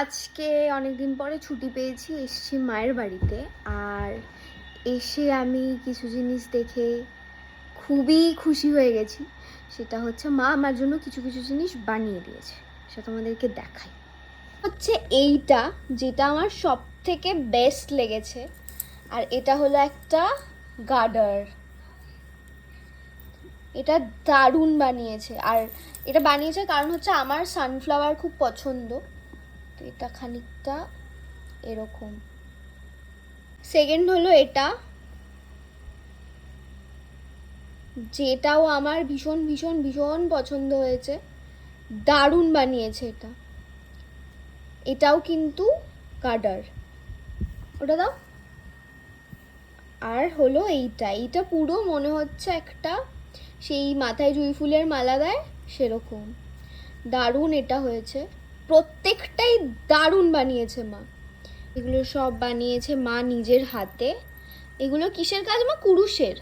আজকে অনেকদিন পরে ছুটি পেয়েছি, এসেছি মায়ের বাড়িতে। আর এসে আমি কিছু জিনিস দেখে খুবই খুশি হয়ে গেছি। সেটা হচ্ছে মা আমার জন্য কিছু কিছু জিনিস বানিয়ে দিয়েছে, সেটা তোমাদেরকে দেখাই। হচ্ছে এইটা, যেটা আমার সব থেকে বেস্ট লেগেছে। আর এটা হলো একটা গার্ডার। এটা দারুণ বানিয়েছে। আর এটা বানিয়েছে কারণ হচ্ছে আমার সানফ্লাওয়ার খুব পছন্দ, তো এটা খানিকটা এরকম। সেকেন্ড হলো এটা, যেটাও আমার ভীষণ ভীষণ ভীষণ পছন্দ হয়েছে, দারুণ বানিয়েছে এটা। এটাও কিন্তু গার্ডার, ওটা দাও। আর হলো এইটা পুরো মনে হচ্ছে একটা সেই মাথায় জুঁই ফুলের মালা দেয় সেরকম। দারুণ এটা হয়েছে, প্রত্যেকটাই দারুণ বানিয়েছে মা। এগুলো সব বানিয়েছে মা নিজের হাতে। এগুলো কিসের কাজ মা? কুরুশের।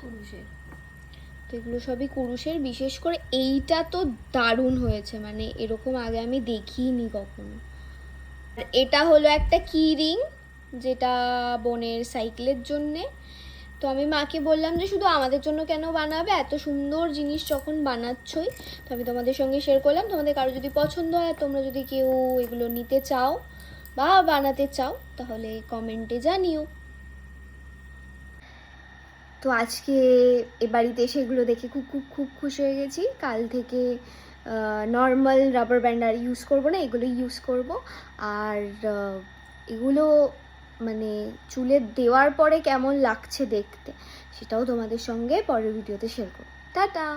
তো এগুলো সবই কুরুশের। বিশেষ করে এইটা তো দারুণ হয়েছে, মানে এরকম আগে আমি দেখিনি কখনো। আর এটা হলো একটা কি রিং, যেটা বোনের সাইকেলের জন্যে। তো আমি মাকে বললাম যে শুধু আমাদের জন্য কেন বানাবে, এত সুন্দর জিনিস যখন বানাচ্ছই। তো আমি তোমাদের সঙ্গে শেয়ার করলাম। তোমাদের কারো যদি পছন্দ হয়, তোমরা যদি কেউ এগুলো নিতে চাও বা বানাতে চাও, তাহলে কমেন্টে জানিও। তো আজকে এ বাড়িতে এসে এগুলো দেখে খুব খুব খুব খুশি হয়ে গেছি। কাল থেকে নর্মাল রাবার ব্যান্ড আর ইউজ করবো না, এগুলো ইউজ করব। আর এগুলো মানে চুলে দেওয়ার পরে কেমন লাগছে দেখতে, সেটাও তোমাদের সঙ্গে পরের ভিডিওতে শেয়ার করব। টাটা।